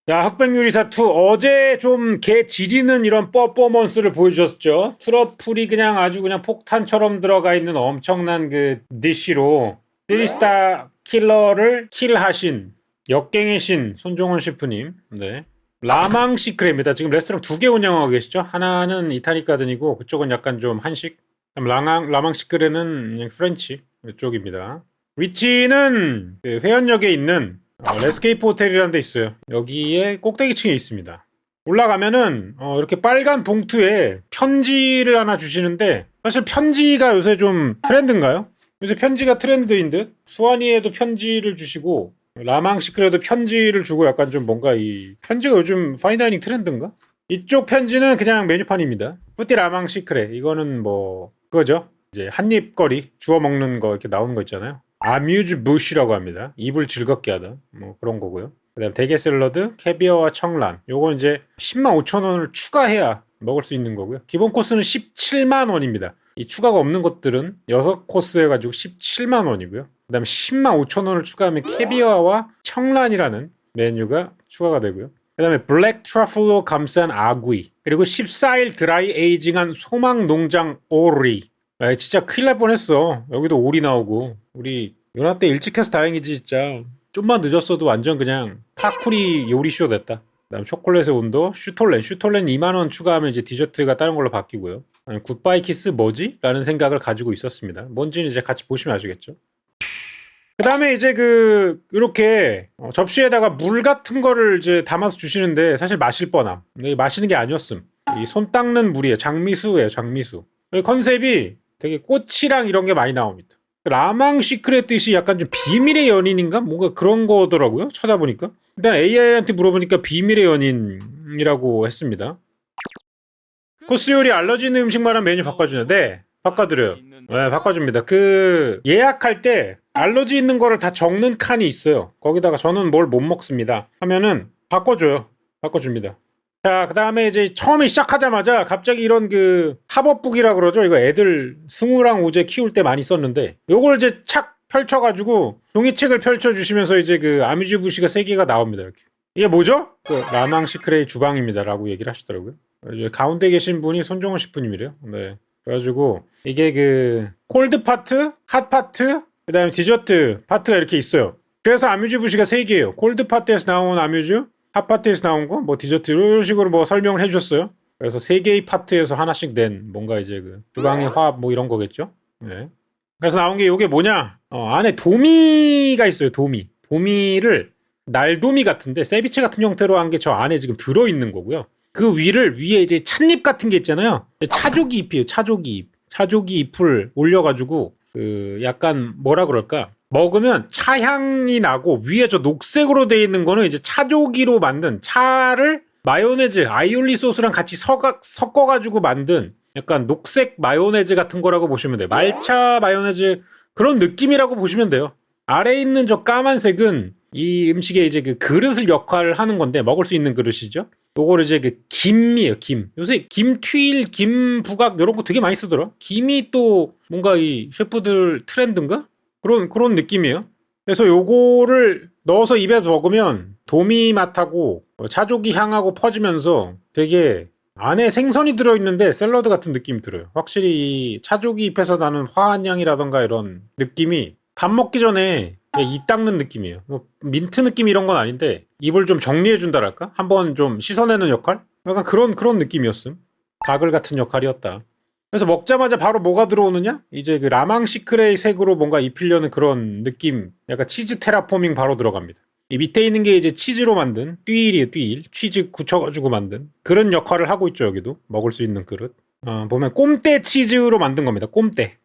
자, 흑백요리사 2 어제 좀 개 지리는 이런 퍼포먼스를 보여주셨죠. 트러플이 그냥 아주 그냥 폭탄처럼 들어가 있는 엄청난 그 디쉬로 3스타 킬러를 킬하신 역갱의 신 손종원 셰프님. 네. 라망 시크레입니다. 지금 레스토랑 2개 운영하고 계시죠. 하나는 이타리 가든이고 그쪽은 약간 좀 한식. 라망 시크레는 그냥 프렌치 이쪽입니다. 위치는 그 회원역에 있는 레스케이프 호텔이라는 데 있어요. 여기에 꼭대기층에 있습니다. 올라가면은 이렇게 빨간 봉투에 편지를 하나 주시는데, 사실 편지가 요새 좀 트렌드인가요? 요새 편지가 트렌드인 듯. 수완이에도 편지를 주시고 라망 시크레도 편지를 주고, 약간 좀 뭔가 이 편지가 요즘 파인다이닝 트렌드인가? 이쪽 편지는 그냥 메뉴판입니다. 뿌띠 라망 시크레, 이거는 뭐 그거죠. 이제 한입거리 주워 먹는 거 이렇게 나오는 거 있잖아요. 아뮤즈 부시라고 합니다. 입을 즐겁게 하다. 뭐 그런 거고요. 그다음 대게 샐러드, 캐비어와 청란. 요건 이제 10만 5천 원을 추가해야 먹을 수 있는 거고요. 기본 코스는 17만 원입니다. 이 추가가 없는 것들은 6코스 해가지고 17만 원이고요. 그다음 10만 5천 원을 추가하면 캐비어와 청란이라는 메뉴가 추가가 되고요. 그다음에 블랙 트러플로 감싼 아구이, 그리고 14일 드라이 에이징한 소망 농장 오리. 아, 진짜 큰일 날 뻔했어. 여기도 오리 나오고. 우리 요나 때 일찍 해서 다행이지 진짜. 좀만 늦었어도 완전 그냥 파쿠리 요리쇼 됐다. 그다음 초콜릿의 온도, 슈톨렌 2만 원 추가하면 이제 디저트가 다른 걸로 바뀌고요. 아니, 굿바이 키스 뭐지? 라는 생각을 가지고 있었습니다. 뭔지는 이제 같이 보시면 아시겠죠. 그 다음에 이제 이렇게 접시에다가 물 같은 거를 이제 담아서 주시는데, 사실 마실 뻔함. 이게 마시는 게 아니었음. 이 손 닦는 물이에요. 장미수예요, 장미수. 이 컨셉이 되게 꽃이랑 이런 게 많이 나옵니다. 라망 시크릿 뜻이 약간 좀 비밀의 연인인가? 뭔가 그런 거더라고요. 찾아보니까. 일단 AI한테 물어보니까 비밀의 연인이라고 했습니다. 코스 요리 알러지 있는 음식만한 메뉴 바꿔주냐? 네, 바꿔드려요. 네, 바꿔줍니다. 예약할 때 알러지 있는 거를 다 적는 칸이 있어요. 거기다가 저는 뭘 못 먹습니다 하면은 바꿔줘요. 바꿔줍니다. 자, 그 다음에 이제 처음에 시작하자마자 갑자기 이런 합업북이라 그러죠. 이거 애들 승우랑 우재 키울 때 많이 썼는데, 요걸 이제 착 펼쳐가지고 종이책을 펼쳐주시면서 이제 아뮤즈 부시가 3개가 나옵니다. 이렇게. 이게 뭐죠? 라망 시크레이 주방입니다 라고 얘기를 하시더라고요. 이제 가운데 계신 분이 손종원 셰프님이래요. 네. 그래가지고 이게 콜드 파트, 핫 파트, 그 다음에 디저트 파트가 이렇게 있어요. 그래서 아뮤즈 부시가 3개예요. 콜드 파트에서 나온 아뮤즈, 핫 파트에서 나온 거, 뭐 디저트 이런 식으로 뭐 설명을 해주셨어요. 그래서 3개의 파트에서 하나씩 낸 뭔가 이제 주방의 화합 뭐 이런 거겠죠. 네. 그래서 나온 게 이게 뭐냐? 안에 도미가 있어요. 도미를 날도미 같은데 세비체 같은 형태로 한 게 저 안에 지금 들어있는 거고요. 그 위에 이제 찻잎 같은 게 있잖아요. 차조기 잎이에요. 차조기 잎을 올려가지고 약간 뭐라 그럴까? 먹으면 차향이 나고, 위에 저 녹색으로 돼 있는 거는 이제 차조기로 만든, 차를 마요네즈, 아이올리 소스랑 같이 섞어가지고 만든 약간 녹색 마요네즈 같은 거라고 보시면 돼요. 말차 마요네즈 그런 느낌이라고 보시면 돼요. 아래에 있는 저 까만색은 이 음식의 이제 그릇을 역할을 하는 건데, 먹을 수 있는 그릇이죠. 요거를 이제 김이에요, 김. 요새 김튀일, 김부각 이런 거 되게 많이 쓰더라. 김이 또 뭔가 이 셰프들 트렌드인가? 그런 느낌이에요. 그래서 요거를 넣어서 입에 먹으면 도미 맛하고 차조기 향하고 퍼지면서 되게 안에 생선이 들어있는데 샐러드 같은 느낌이 들어요. 확실히 이 차조기 잎에서 나는 화한 향이라던가 이런 느낌이 밥 먹기 전에 입 닦는 느낌이에요. 뭐 민트 느낌 이런 건 아닌데 입을 좀 정리해준다랄까? 한번 좀 씻어내는 역할? 약간 그런 느낌이었음. 가글 같은 역할이었다. 그래서 먹자마자 바로 뭐가 들어오느냐? 이제 라망 시크레이 색으로 뭔가 입히려는 그런 느낌. 약간 치즈 테라포밍 바로 들어갑니다. 이 밑에 있는 게 이제 치즈로 만든 띠일이에요, 띠일. 치즈 굳혀가지고 만든 그런 역할을 하고 있죠. 여기도 먹을 수 있는 그릇. 보면 꼼떼 치즈로 만든 겁니다. 꼼떼.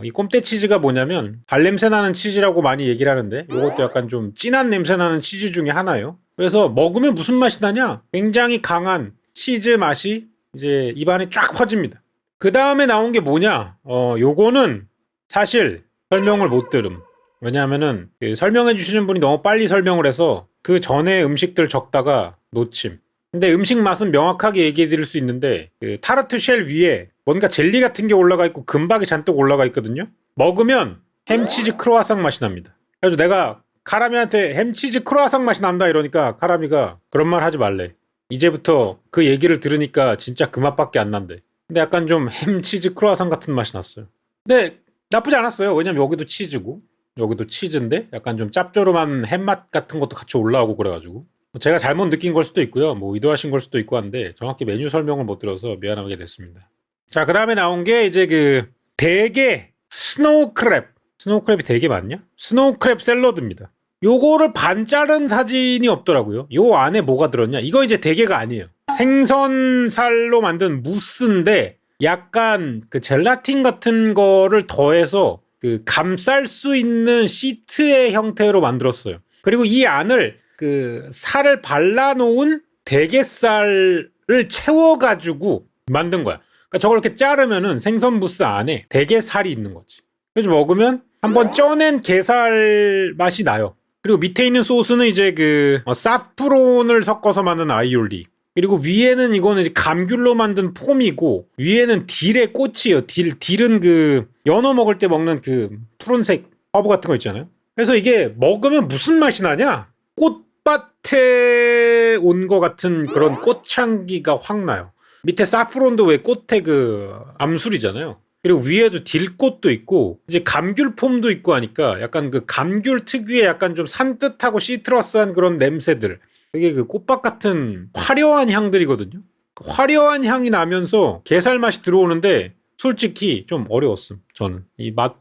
이 꼼떼 치즈가 뭐냐면 발냄새 나는 치즈라고 많이 얘기를 하는데, 이것도 약간 좀 진한 냄새 나는 치즈 중에 하나예요. 그래서 먹으면 무슨 맛이 나냐? 굉장히 강한 치즈 맛이 이제 입안에 쫙 퍼집니다. 그 다음에 나온 게 뭐냐? 요거는 사실 설명을 못 들음. 왜냐하면은 설명해 주시는 분이 너무 빨리 설명을 해서 그 전에 음식들 적다가 놓침. 근데 음식 맛은 명확하게 얘기해 드릴 수 있는데, 타르트 쉘 위에 뭔가 젤리 같은 게 올라가 있고 금박이 잔뜩 올라가 있거든요. 먹으면 햄치즈 크로아상 맛이 납니다. 그래서 내가 카라미한테 햄치즈 크루아상 맛이 난다 이러니까 카라미가 그런 말 하지 말래. 이제부터 그 얘기를 들으니까 진짜 그 맛밖에 안 난대. 근데 약간 좀 햄치즈 크루아상 같은 맛이 났어요. 근데 나쁘지 않았어요. 왜냐면 여기도 치즈고 여기도 치즈인데 약간 좀 짭조름한 햄맛 같은 것도 같이 올라오고 그래가지고 제가 잘못 느낀 걸 수도 있고요. 뭐 의도하신 걸 수도 있고 한데 정확히 메뉴 설명을 못 들어서 미안하게 됐습니다. 자, 그 다음에 나온 게 이제 그 대게 스노우크랩. 스노우크랩이 대게 맞냐? 스노우크랩 샐러드입니다. 요거를 반 자른 사진이 없더라고요. 요 안에 뭐가 들었냐? 이거 이제 대게가 아니에요. 생선살로 만든 무스인데 약간 그 젤라틴 같은 거를 더해서 그 감쌀 수 있는 시트의 형태로 만들었어요. 그리고 이 안을 그 살을 발라놓은 대게살을 채워가지고 만든 거야. 그러니까 저걸 이렇게 자르면은 생선 무스 안에 대게살이 있는 거지. 그래서 먹으면 한번 쪄낸 게살 맛이 나요. 그리고 밑에 있는 소스는 이제 그 사프론을 섞어서 만든 아이올리. 그리고 위에는 이거는 이제 감귤로 만든 폼이고 위에는 딜의 꽃이에요. 딜은 그 연어 먹을 때 먹는 그 푸른색 허브 같은 거 있잖아요. 그래서 이게 먹으면 무슨 맛이 나냐? 꽃밭에 온 거 같은 그런 꽃향기가 확 나요. 밑에 사프론도 왜 꽃의 그 암술이잖아요. 그리고 위에도 딜꽃도 있고 이제 감귤 폼도 있고 하니까 약간 그 감귤 특유의 약간 좀 산뜻하고 시트러스한 그런 냄새들. 이게 그 꽃밭 같은 화려한 향들이거든요. 화려한 향이 나면서 게살 맛이 들어오는데 솔직히 좀 어려웠음. 저는 이 맛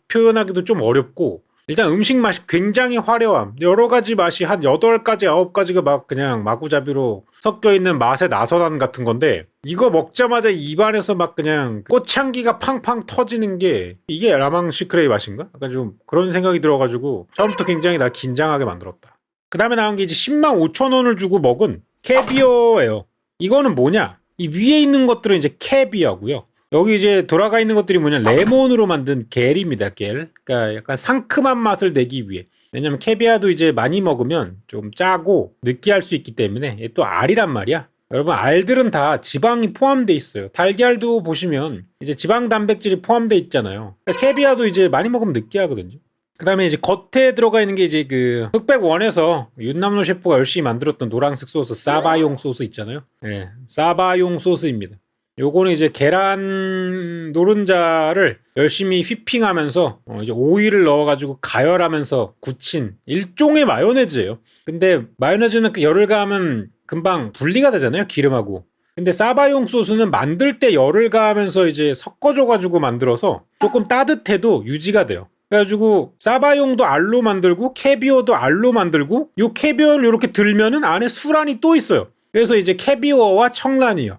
표현하기도 좀 어렵고 일단 음식 맛이 굉장히 화려함. 여러 가지 맛이 한 8가지, 9가지가 막 그냥 마구잡이로 섞여 있는 맛의 나선한 같은 건데 이거 먹자마자 입안에서 막 그냥 꽃향기가 팡팡 터지는 게 이게 라망 시크레이 맛인가? 약간 좀 그런 생각이 들어가지고 처음부터 굉장히 날 긴장하게 만들었다. 그 다음에 나온 게 이제 105,000원을 주고 먹은 캐비어예요. 이거는 뭐냐? 이 위에 있는 것들은 이제 캐비어고요. 여기 이제 돌아가 있는 것들이 뭐냐? 레몬으로 만든 겔입니다. 겔. 그러니까 약간 상큼한 맛을 내기 위해. 왜냐면 캐비아도 이제 많이 먹으면 좀 짜고 느끼할 수 있기 때문에 또 알이란 말이야. 여러분 알들은 다 지방이 포함돼 있어요. 달걀도 보시면 이제 지방 단백질이 포함돼 있잖아요. 그러니까 캐비아도 이제 많이 먹으면 느끼하거든요. 그 다음에 이제 겉에 들어가 있는 게 이제 그 흑백원에서 윤남노 셰프가 열심히 만들었던 노란색 소스 사바용 소스 있잖아요. 네, 사바용 소스입니다. 요거는 이제 계란 노른자를 열심히 휘핑하면서 이제 오일을 넣어가지고 가열하면서 굳힌 일종의 마요네즈예요. 근데 마요네즈는 그 열을 가하면 금방 분리가 되잖아요, 기름하고. 근데 사바용 소스는 만들 때 열을 가하면서 이제 섞어줘가지고 만들어서 조금 따뜻해도 유지가 돼요. 그래가지고 사바용도 알로 만들고 캐비어도 알로 만들고 요 캐비어를 이렇게 들면은 안에 수란이 또 있어요. 그래서 이제 캐비어와 청란이에요.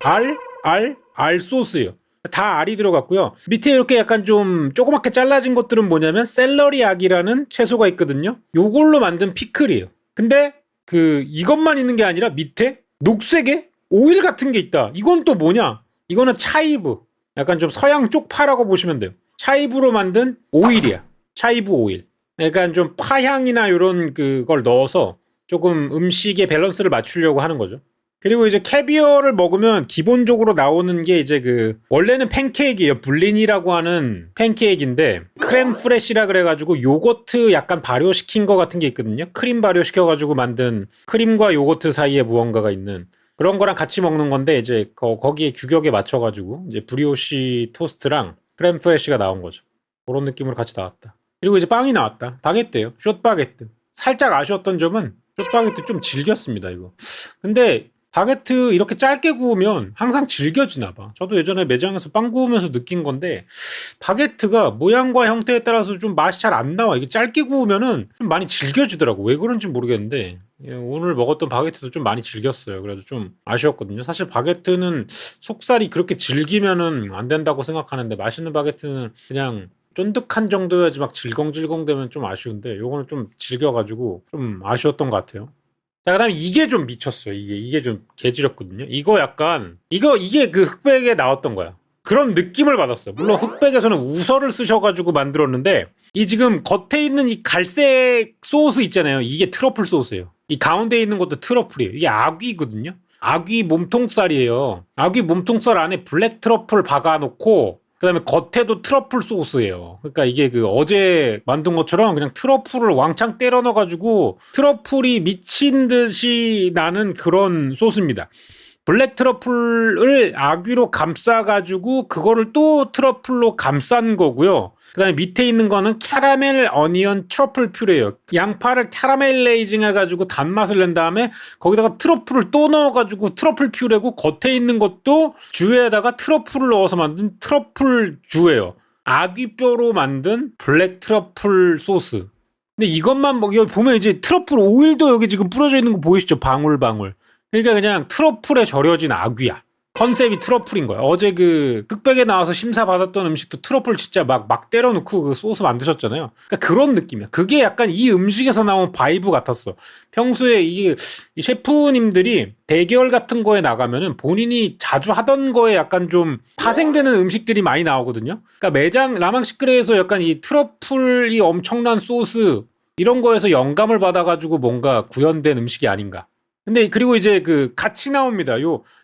알 소스예요. 다 알이 들어갔고요. 밑에 이렇게 약간 좀 조그맣게 잘라진 것들은 뭐냐면 샐러리 약이라는 채소가 있거든요. 요걸로 만든 피클이에요. 근데 그 이것만 있는 게 아니라 밑에 녹색에 오일 같은 게 있다. 이건 또 뭐냐? 이거는 차이브. 약간 좀 서양 쪽파라고 보시면 돼요. 차이브로 만든 오일이야. 차이브 오일. 약간 좀 파향이나 이런 그걸 넣어서 조금 음식의 밸런스를 맞추려고 하는 거죠. 그리고 이제 캐비어를 먹으면 기본적으로 나오는 게 이제 그 원래는 팬케이크예요. 블린이라고 하는 팬케이크인데 크렘 프레시라 그래가지고 요거트 약간 발효시킨 거 같은 게 있거든요. 크림 발효시켜가지고 만든 크림과 요거트 사이에 무언가가 있는 그런 거랑 같이 먹는 건데 이제 거기에 규격에 맞춰가지고 이제 브리오시 토스트랑 크렘 프레시가 나온 거죠. 그런 느낌으로 같이 나왔다. 그리고 이제 빵이 나왔다. 바게트예요. 숏바게트. 살짝 아쉬웠던 점은 숏바게트 좀 질겼습니다. 이거. 근데 바게트 이렇게 짧게 구우면 항상 질겨지나 봐. 저도 예전에 매장에서 빵 구우면서 느낀 건데 바게트가 모양과 형태에 따라서 좀 맛이 잘 안 나와. 이게 짧게 구우면은 좀 많이 질겨지더라고. 왜 그런지 모르겠는데 오늘 먹었던 바게트도 좀 많이 질겼어요. 그래서 좀 아쉬웠거든요. 사실 바게트는 속살이 그렇게 질기면은 안 된다고 생각하는데 맛있는 바게트는 그냥 쫀득한 정도여야지 막 질겅질겅 되면 좀 아쉬운데 요거는 좀 질겨가지고 좀 아쉬웠던 것 같아요. 자, 그 다음에 이게 좀 미쳤어요. 이게 좀 개지렸거든요. 이거 약간, 이게 그 흑백에 나왔던 거야. 그런 느낌을 받았어요. 물론 흑백에서는 우설을 쓰셔가지고 만들었는데, 이 지금 겉에 있는 이 갈색 소스 있잖아요. 이게 트러플 소스예요. 이 가운데 있는 것도 트러플이에요. 이게 아귀거든요. 아귀 몸통살이에요. 아귀 몸통살 안에 블랙 트러플 박아놓고, 그다음에 겉에도 트러플 소스예요. 그러니까 이게 그 어제 만든 것처럼 그냥 트러플을 왕창 때려 넣어가지고 트러플이 미친 듯이 나는 그런 소스입니다. 블랙 트러플을 아귀로 감싸가지고 그거를 또 트러플로 감싼 거고요. 그 다음에 밑에 있는 거는 캐러멜 어니언 트러플 퓨레예요. 양파를 캐러멜레이징 해가지고 단맛을 낸 다음에 거기다가 트러플을 또 넣어가지고 트러플 퓨레고, 겉에 있는 것도 주에다가 트러플을 넣어서 만든 트러플 주예요. 아귀뼈로 만든 블랙 트러플 소스. 근데 이것만 여기 보면 이제 트러플 오일도 여기 지금 뿌려져 있는 거 보이시죠? 방울방울. 그러니까 그냥 트러플에 절여진 아귀야. 컨셉이 트러플인 거야. 어제 그 흑백에 나와서 심사 받았던 음식도 트러플 진짜 막 때려놓고 그 소스 만드셨잖아요. 그러니까 그런 느낌이야. 그게 약간 이 음식에서 나온 바이브 같았어. 평소에 이 셰프님들이 대결 같은 거에 나가면은 본인이 자주 하던 거에 약간 좀 파생되는 음식들이 많이 나오거든요. 그러니까 매장 라망 시크레에서 약간 이 트러플이 엄청난 소스 이런 거에서 영감을 받아가지고 뭔가 구현된 음식이 아닌가. 근데 그리고 이제 그 같이 나옵니다.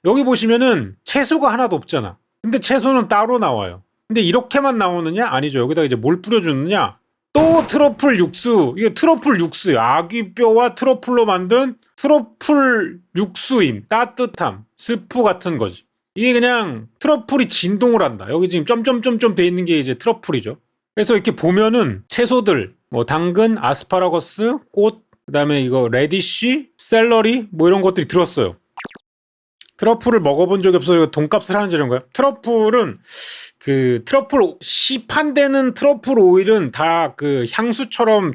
여기 보시면은 채소가 하나도 없잖아. 근데 채소는 따로 나와요. 근데 이렇게만 나오느냐? 아니죠. 여기다가 이제 뭘 뿌려주느냐? 또 트러플 육수. 이게 트러플 육수예요. 아귀뼈와 트러플로 만든 트러플 육수임. 따뜻함. 스프 같은 거지. 이게 그냥 트러플이 진동을 한다. 여기 지금 점점점점 돼 있는 게 이제 트러플이죠. 그래서 이렇게 보면은 채소들, 뭐 당근, 아스파라거스, 꽃, 그다음에 이거 레디쉬, 샐러리 뭐 이런 것들이 들었어요. 트러플을 먹어본 적이 없어서 돈값을 하는 재료인가요? 트러플은 그 트러플 시판되는 트러플 오일은 다 그 향수처럼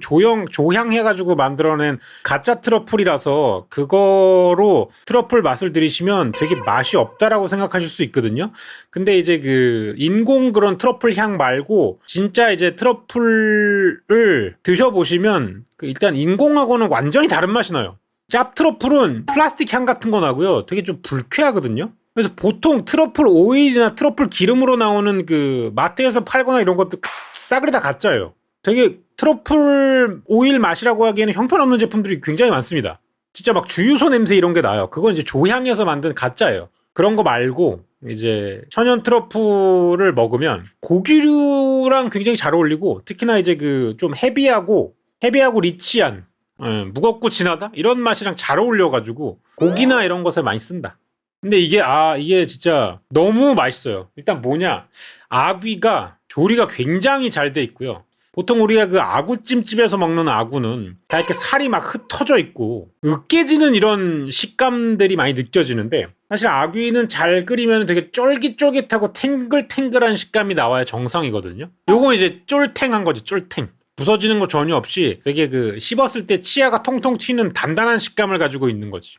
조향해가지고 만들어낸 가짜 트러플이라서 그거로 트러플 맛을 들이시면 되게 맛이 없다라고 생각하실 수 있거든요. 근데 이제 그 인공 그런 트러플 향 말고 진짜 이제 트러플을 드셔보시면 일단 인공하고는 완전히 다른 맛이 나요. 짭 트러플은 플라스틱 향 같은 거 나고요. 되게 좀 불쾌하거든요. 그래서 보통 트러플 오일이나 트러플 기름으로 나오는 그 마트에서 팔거나 이런 것도 싸그리 다 가짜예요. 되게 트러플 오일 맛이라고 하기에는 형편없는 제품들이 굉장히 많습니다. 진짜 막 주유소 냄새 이런 게 나요. 그건 이제 조향해서 만든 가짜예요. 그런 거 말고 이제 천연 트러플을 먹으면 고기류랑 굉장히 잘 어울리고, 특히나 이제 그 좀 헤비하고 리치한 무겁고 진하다? 이런 맛이랑 잘 어울려가지고 고기나 이런 것에 많이 쓴다. 근데 이게 진짜 너무 맛있어요. 일단 뭐냐, 아귀가 조리가 굉장히 잘 돼 있고요. 보통 우리가 그 아구찜집에서 먹는 아구는 다 이렇게 살이 막 흩어져 있고 으깨지는 이런 식감들이 많이 느껴지는데, 사실 아귀는 잘 끓이면 되게 쫄깃쫄깃하고 탱글탱글한 식감이 나와야 정상이거든요. 요건 이제 쫄탱한 거지, 쫄탱. 부서지는 거 전혀 없이 되게 그 씹었을 때 치아가 통통 튀는 단단한 식감을 가지고 있는 거지.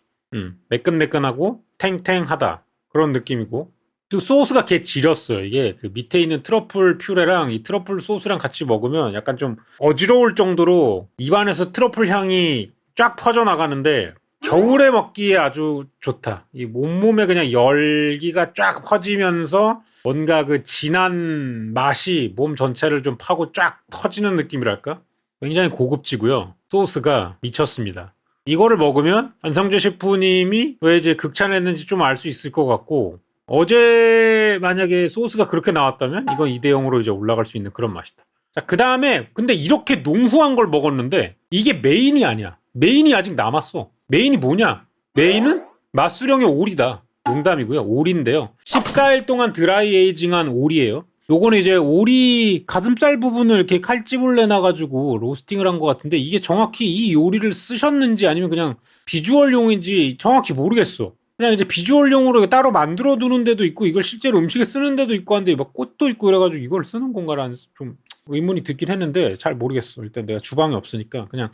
매끈매끈하고 탱탱하다 그런 느낌이고, 그리고 소스가 개 지렸어요. 이게 그 밑에 있는 트러플 퓨레랑 이 트러플 소스랑 같이 먹으면 약간 좀 어지러울 정도로 입안에서 트러플 향이 쫙 퍼져나가는데 겨울에 먹기에 아주 좋다. 이 온몸에 그냥 열기가 쫙 퍼지면서 뭔가 그 진한 맛이 몸 전체를 좀 파고 쫙 퍼지는 느낌이랄까? 굉장히 고급지고요. 소스가 미쳤습니다. 이거를 먹으면 안성재 셰프님이 왜 이제 극찬했는지 좀 알 수 있을 것 같고, 어제 만약에 소스가 그렇게 나왔다면 이건 2대0으로 이제 올라갈 수 있는 그런 맛이다. 자, 그 다음에 근데 이렇게 농후한 걸 먹었는데 이게 메인이 아니야. 메인이 아직 남았어. 메인이 뭐냐? 메인은 맛수령의 오리다. 농담이고요. 오리인데요. 14일 동안 드라이 에이징한 오리예요. 요거는 이제 오리 가슴살 부분을 이렇게 칼집을 내놔가지고 로스팅을 한 것 같은데, 이게 정확히 이 요리를 쓰셨는지 아니면 그냥 비주얼용인지 정확히 모르겠어. 그냥 이제 비주얼용으로 따로 만들어 두는 데도 있고 이걸 실제로 음식에 쓰는 데도 있고 한데 막 꽃도 있고 그래가지고 이걸 쓰는 건가라는 좀 의문이 들긴 했는데 잘 모르겠어. 일단 내가 주방에 없으니까 그냥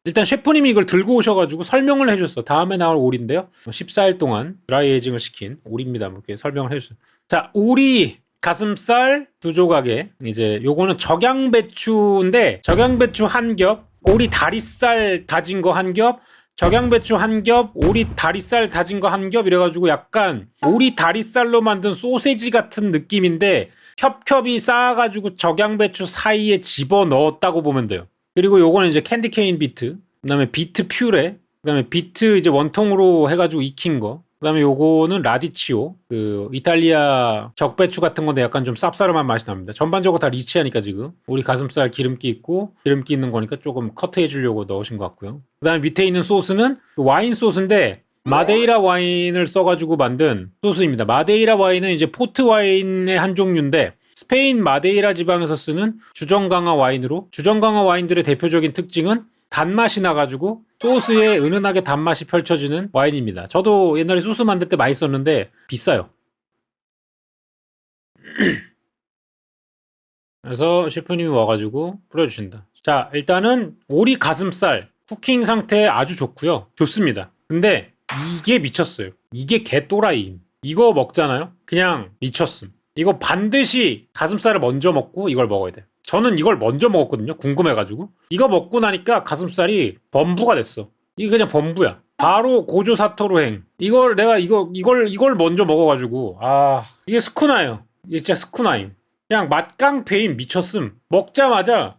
일단 셰프님이 이걸 들고 오셔가지고 설명을 해줬어. 다음에 나올 오리인데요. 14일 동안 드라이 에이징을 시킨 오리입니다. 이렇게 설명을 해줬어요. 자, 오리 가슴살 2조각에 이제 요거는 적양배추인데, 적양배추 한 겹, 오리 다리살 다진 거 한 겹, 적양배추 한 겹, 오리 다리살 다진 거 한 겹, 이래가지고 약간 오리 다리살로 만든 소세지 같은 느낌인데 겹겹이 쌓아가지고 적양배추 사이에 집어넣었다고 보면 돼요. 그리고 요거는 이제 캔디케인 비트, 그 다음에 비트 퓨레, 그 다음에 비트 이제 원통으로 해가지고 익힌 거, 그다음에 요거는 라디치오, 그 이탈리아 적배추 같은 건데 약간 좀 쌉싸름한 맛이 납니다. 전반적으로 다 리치하니까 지금 우리 가슴살 기름기 있고 기름기 있는 거니까 조금 커트해 주려고 넣으신 것 같고요. 그다음에 밑에 있는 소스는 와인 소스인데 마데이라 와인을 써가지고 만든 소스입니다. 마데이라 와인은 이제 포트 와인의 한 종류인데 스페인 마데이라 지방에서 쓰는 주정강화 와인으로, 주정강화 와인들의 대표적인 특징은 단맛이 나가지고 소스에 은은하게 단맛이 펼쳐지는 와인입니다. 저도 옛날에 소스 만들 때 많이 썼는데 비싸요. 그래서 셰프님이 와가지고 뿌려주신다. 자, 일단은 오리 가슴살 쿠킹 상태 아주 좋고요. 좋습니다. 근데 이게 미쳤어요. 이게 개또라이. 이거 먹잖아요? 그냥 미쳤음. 이거 반드시 가슴살을 먼저 먹고 이걸 먹어야 돼. 저는 이걸 먼저 먹었거든요. 궁금해가지고. 이거 먹고 나니까 가슴살이 범부가 됐어. 이게 그냥 범부야. 바로 고조사토루행. 이걸 먼저 먹어가지고. 아, 이게 스쿠나예요. 이게 진짜 스쿠나임. 그냥 맛깡패임 미쳤음. 먹자마자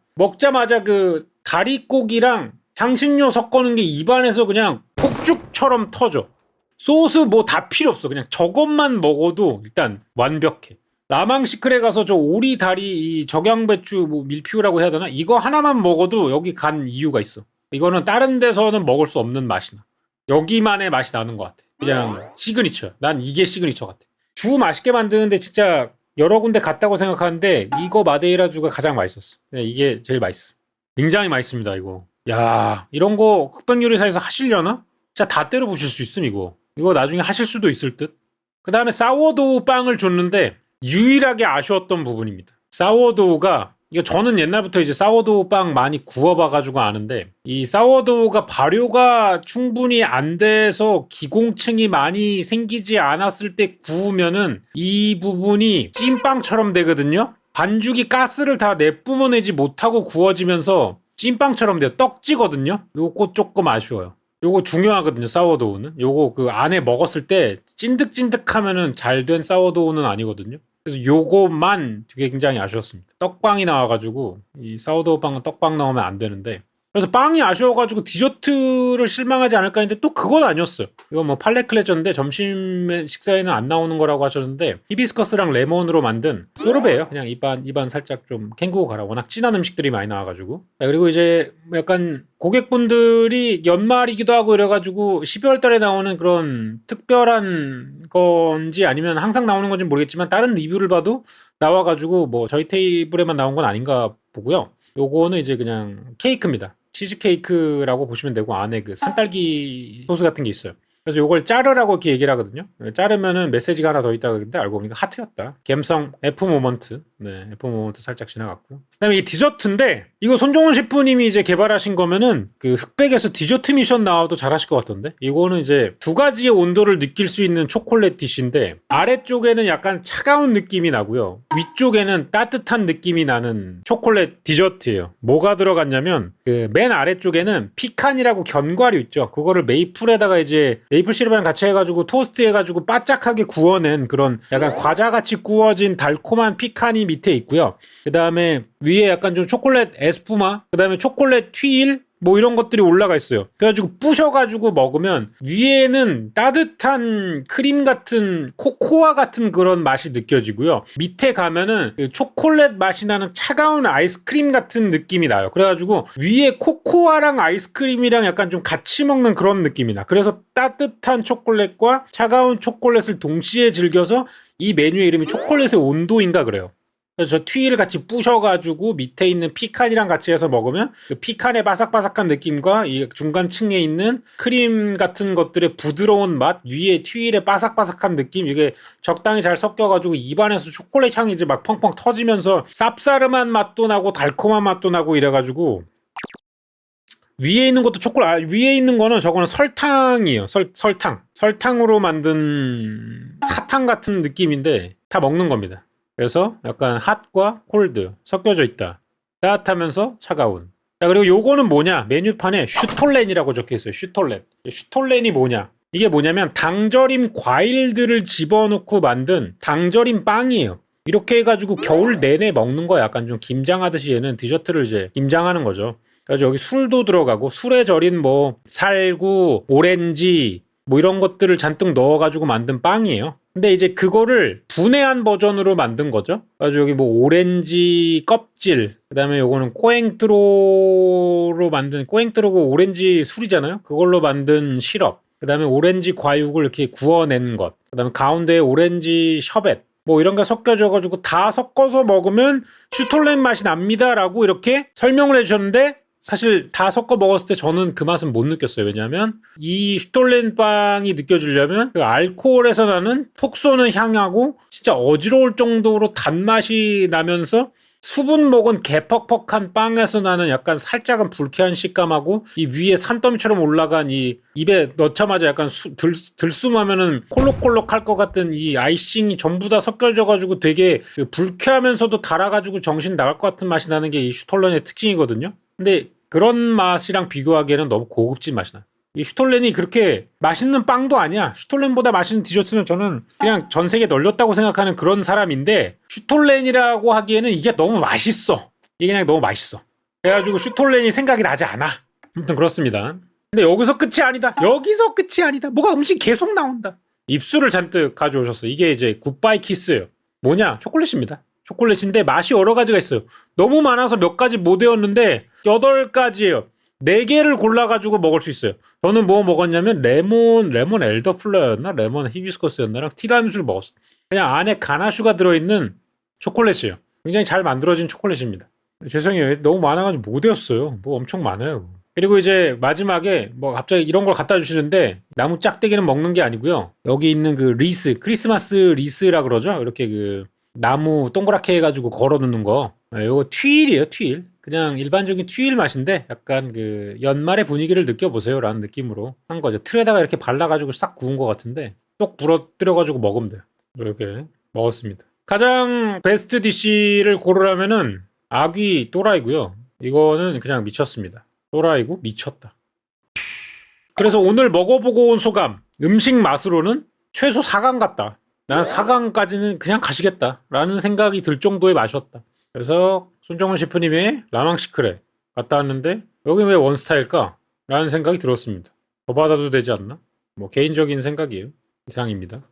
그 다리고기랑 향신료 섞어놓은 게 입안에서 그냥 폭죽처럼 터져. 소스 뭐 다 필요 없어. 그냥 저것만 먹어도 일단 완벽해. 라망시클에 가서 저 오리 다리 이 적양배추 뭐 밀푀유라고 해야 되나? 이거 하나만 먹어도 여기 간 이유가 있어. 이거는 다른 데서는 먹을 수 없는 맛이 나. 여기만의 맛이 나는 것 같아. 그냥 시그니처야. 난 이게 시그니처 같아. 주 맛있게 만드는데 진짜 여러 군데 갔다고 생각하는데 이거 마데이라주가 가장 맛있었어. 그냥 이게 제일 맛있어. 굉장히 맛있습니다 이거. 야, 이런 거 흑백요리사에서 하시려나? 진짜 다 때려 부실 수 있음 이거. 이거 나중에 하실 수도 있을 듯. 그 다음에 사워도우 빵을 줬는데 유일하게 아쉬웠던 부분입니다. 사워도우가, 이거 저는 옛날부터 이제 사워도우 빵 많이 구워봐가지고 아는데 이 사워도우가 발효가 충분히 안 돼서 기공층이 많이 생기지 않았을 때 구우면은 이 부분이 찐빵처럼 되거든요. 반죽이 가스를 다 내뿜어내지 못하고 구워지면서 찐빵처럼 돼요. 떡지거든요. 요거 조금 아쉬워요. 요거 중요하거든요. 사워도우는. 요거 그 안에 먹었을 때 찐득찐득하면은 잘 된 사워도우는 아니거든요. 그래서 요거만 되게 굉장히 아쉬웠습니다. 떡빵이 나와가지고 이 사워도우 빵은 떡빵 나오면 안 되는데 그래서 빵이 아쉬워가지고 디저트를 실망하지 않을까 했는데 또 그건 아니었어요. 이거 뭐 팔레클레저인데 점심 식사에는 안 나오는 거라고 하셨는데 히비스커스랑 레몬으로 만든 소르베예요. 그냥 입안 살짝 좀 캥기고 가라. 워낙 진한 음식들이 많이 나와가지고. 자, 그리고 이제 약간 고객분들이 연말이기도 하고 이래가지고 12월 달에 나오는 그런 특별한 건지 아니면 항상 나오는 건지 모르겠지만 다른 리뷰를 봐도 나와가지고 뭐 저희 테이블에만 나온 건 아닌가 보고요. 요거는 이제 그냥 케이크입니다. 치즈케이크라고 보시면 되고 안에 그 산딸기 소스 같은 게 있어요. 그래서 요걸 자르라고 이렇게 얘기를 하거든요. 자르면은 메시지가 하나 더 있다고 했는데 알고 보니까 하트였다. 갬성 F 모먼트. 네, F 모먼트 살짝 지나갔고요. 그다음에 이 디저트인데 이거 손종훈 셰프님이 이제 개발하신 거면은 그 흑백에서 디저트 미션 나와도 잘하실 것 같던데. 이거는 이제 두 가지의 온도를 느낄 수 있는 초콜릿 디쉬인데 아래쪽에는 약간 차가운 느낌이 나고요. 위쪽에는 따뜻한 느낌이 나는 초콜릿 디저트예요. 뭐가 들어갔냐면 그 맨 아래쪽에는 피칸이라고 견과류 있죠. 그거를 메이플에다가 이제 메이플 시럽이랑 같이 해가지고 토스트 해가지고 바짝하게 구워낸 그런 약간 과자같이 구워진 달콤한 피칸이 밑에 있고요. 그 다음에 위에 약간 좀 초콜릿 에스푸마, 그 다음에 초콜릿 튀일, 뭐 이런 것들이 올라가 있어요. 그래가지고 부셔가지고 먹으면 위에는 따뜻한 크림 같은 코코아 같은 그런 맛이 느껴지고요. 밑에 가면은 그 초콜릿 맛이 나는 차가운 아이스크림 같은 느낌이 나요. 그래가지고 위에 코코아랑 아이스크림이랑 약간 좀 같이 먹는 그런 느낌이 나. 그래서 따뜻한 초콜릿과 차가운 초콜릿을 동시에 즐겨서 이 메뉴의 이름이 초콜릿의 온도인가 그래요. 그래서 저 튀를 같이 부셔가지고 밑에 있는 피칸이랑 같이 해서 먹으면 그 피칸의 바삭바삭한 느낌과 이 중간층에 있는 크림 같은 것들의 부드러운 맛, 위에 튀일의 바삭바삭한 느낌, 이게 적당히 잘 섞여가지고 입안에서 초콜릿 향이 이제 막 펑펑 터지면서 쌉싸름한 맛도 나고 달콤한 맛도 나고 이래가지고 위에 있는 것도 위에 있는 거는 저거는 설탕이에요. 설탕으로 만든 사탕 같은 느낌인데 다 먹는 겁니다. 그래서 약간 핫과 콜드 섞여져 있다. 따뜻하면서 차가운. 자, 그리고 요거는 뭐냐? 메뉴판에 슈톨렌이라고 적혀 있어요. 슈톨렌이 뭐냐? 이게 뭐냐면 당절임 과일들을 집어넣고 만든 당절임 빵이에요. 이렇게 해가지고 겨울 내내 먹는 거 약간 좀 김장하듯이 얘는 디저트를 이제 김장하는 거죠. 그래서 여기 술도 들어가고 술에 절인 뭐 살구, 오렌지, 뭐 이런 것들을 잔뜩 넣어가지고 만든 빵이에요. 근데 이제 그거를 분해한 버전으로 만든 거죠. 그래서 여기 뭐 오렌지 껍질, 그 다음에 요거는 꼬행뚜로로 만든, 꼬행뚜로가 오렌지 술이잖아요. 그걸로 만든 시럽, 그 다음에 오렌지 과육을 이렇게 구워낸 것, 그 다음에 가운데에 오렌지 셔벳, 뭐 이런 게 섞여져가지고 다 섞어서 먹으면 슈톨렌 맛이 납니다라고 이렇게 설명을 해주셨는데, 사실 다 섞어 먹었을 때 저는 그 맛은 못 느꼈어요. 왜냐하면 이 슈톨렌 빵이 느껴지려면 그 알코올에서 나는 톡 쏘는 향하고 진짜 어지러울 정도로 단맛이 나면서 수분 먹은 개퍽퍽한 빵에서 나는 약간 살짝은 불쾌한 식감하고 이 위에 산더미처럼 올라간 이 입에 넣자마자 약간 들숨하면은 콜록콜록할 것 같은 이 아이싱이 전부 다 섞여져가지고 되게 그 불쾌하면서도 달아가지고 정신 나갈 것 같은 맛이 나는 게 이 슈톨렌의 특징이거든요. 근데 그런 맛이랑 비교하기에는 너무 고급진 맛이 나요. 이 슈톨렌이 그렇게 맛있는 빵도 아니야. 슈톨렌보다 맛있는 디저트는 저는 그냥 전 세계에 널렸다고 생각하는 그런 사람인데, 슈톨렌이라고 하기에는 이게 너무 맛있어. 이게 그냥 너무 맛있어. 그래가지고 슈톨렌이 생각이 나지 않아. 아무튼 그렇습니다. 근데 여기서 끝이 아니다. 여기서 끝이 아니다. 뭐가 음식 계속 나온다. 입술을 잔뜩 가져오셨어. 이게 이제 굿바이 키스예요. 뭐냐? 초콜릿입니다. 초콜릿인데 맛이 여러 가지가 있어요. 너무 많아서 몇 가지 못 외웠는데 8가지예요. 4개를 골라가지고 먹을 수 있어요. 저는 뭐 먹었냐면 레몬 엘더플라였나? 레몬 히비스커스였나랑 티라미수를 먹었어. 그냥 안에 가나슈가 들어있는 초콜릿이에요. 굉장히 잘 만들어진 초콜릿입니다. 죄송해요. 너무 많아가지고 못 외웠어요. 뭐 엄청 많아요. 그리고 이제 마지막에 뭐 갑자기 이런 걸 갖다 주시는데, 나무 짝대기는 먹는 게 아니고요. 여기 있는 그 리스, 크리스마스 리스라 그러죠? 이렇게 그 나무 동그랗게 해가지고 걸어놓는 거. 이거 튀일이에요, 튀일. 그냥 일반적인 튀일 맛인데 약간 그 연말의 분위기를 느껴보세요 라는 느낌으로 한 거죠. 틀에다가 이렇게 발라가지고 싹 구운 것 같은데 똑 부러뜨려가지고 먹으면 돼요. 이렇게 먹었습니다. 가장 베스트 디시를 고르라면은 아귀 또라이고요. 이거는 그냥 미쳤습니다. 또라이고 미쳤다. 그래서 오늘 먹어보고 온 소감, 음식 맛으로는 최소 4강 같다. 난 4강까지는 그냥 가시겠다 라는 생각이 들 정도의 맛이었다. 그래서 손정훈 셰프님의 라망시크레 갔다 왔는데 여기 왜 원스타일까? 라는 생각이 들었습니다. 더 받아도 되지 않나? 뭐 개인적인 생각이에요. 이상입니다.